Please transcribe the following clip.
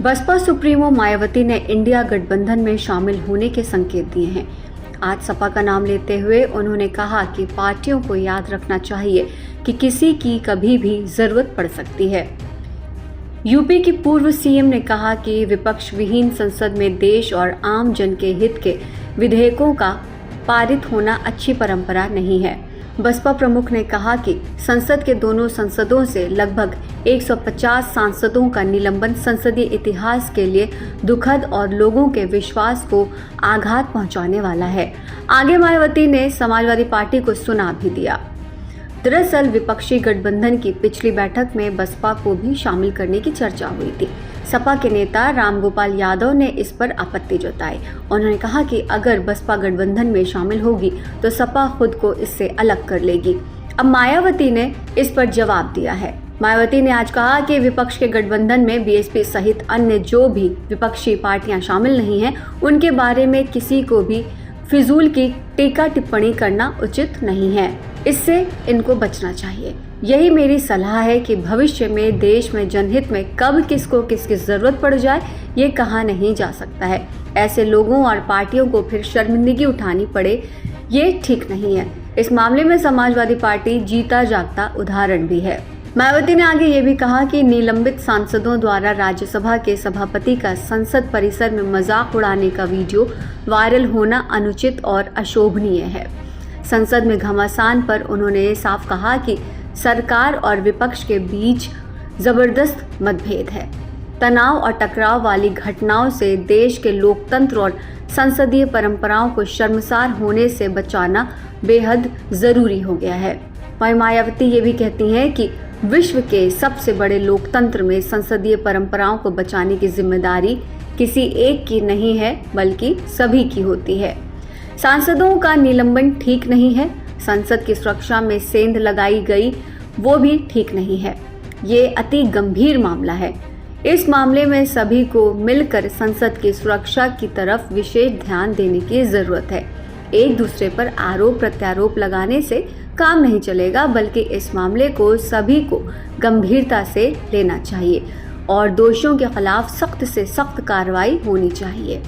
Baspa supremo Mayawati ने India गठबंधन में शामिल होने के संकेत दिए हैं। आज सपा का नाम लेते हुए उन्होंने कहा कि पार्टियों को याद रखना चाहिए कि किसी की कभी भी जरूरत पड़ सकती है। यूपी की पूर्व सीएम ने कहा कि विपक्ष विहीन संसद में देश और आम जन के हित के विधेयकों का पारित होना अच्छी परंपरा नहीं है। बसपा प्रमुख ने कहा कि संसद के दोनों संसदों से लगभग 150 सांसदों का निलंबन संसदीय इतिहास के लिए दुखद और लोगों के विश्वास को आघात पहुंचाने वाला है। आगे मायावती ने समाजवादी पार्टी को सुना भी दिया। दरअसल विपक्षी गठबंधन की पिछली बैठक में बसपा को भी शामिल करने की चर्चा हुई थी। सपा के नेता रामगोपाल यादव ने इस पर आपत्ति जताई। उन्होंने कहा कि अगर बसपा गठबंधन में शामिल होगी तो सपा खुद को इससे अलग कर लेगी। अब मायावती ने इस पर जवाब दिया है। मायावती ने आज कहा कि विपक्ष के गठबंधन में बीएसपी सहित अन्य जो भी विपक्षी पार्टियां शामिल नहीं हैं, उनके बारे में किसी को भी फिजूल की टीका टिप्पणी करना उचित नहीं है। इससे इनको बचना चाहिए। यही मेरी सलाह है कि भविष्य में देश में जनहित में कब किसको किसकी जरूरत पड़ जाए ये कहा नहीं जा सकता है। ऐसे लोगों और पार्टियों को फिर शर्मिंदगी उठानी पड़े, ये ठीक नहीं है। इस मामले में समाजवादी पार्टी जीता जागता उदाहरण भी है। मायावती ने आगे ये भी कहा कि निलंबित सांसदों द्वारा राज्यसभा के सभापति का संसद परिसर में मजाक उड़ाने का वीडियो वायरल होना अनुचित और अशोभनीय है। संसद में घमासान पर उन्होंने साफ कहा कि सरकार और विपक्ष के बीच जबरदस्त मतभेद है। तनाव और टकराव वाली घटनाओं से देश के लोकतंत्र और संसदीय परंपराओं को शर्मसार होने से बचाना बेहद जरूरी हो गया है। वहीं मायावती ये भी कहती हैं कि विश्व के सबसे बड़े लोकतंत्र में संसदीय परंपराओं को बचाने की जिम्मेदारी किसी एक की नहीं है बल्कि सभी की होती है। सांसदों का निलंबन ठीक नहीं है। संसद की सुरक्षा में सेंध लगाई गई वो भी ठीक नहीं है। ये अति गंभीर मामला है। इस मामले में सभी को मिलकर संसद की सुरक्षा की तरफ विशेष ध्यान देने की जरूरत है। एक दूसरे पर आरोप प्रत्यारोप लगाने से काम नहीं चलेगा, बल्कि इस मामले को सभी को गंभीरता से लेना चाहिए और दोषियों के खिलाफ सख्त से सख्त कार्रवाई होनी चाहिए।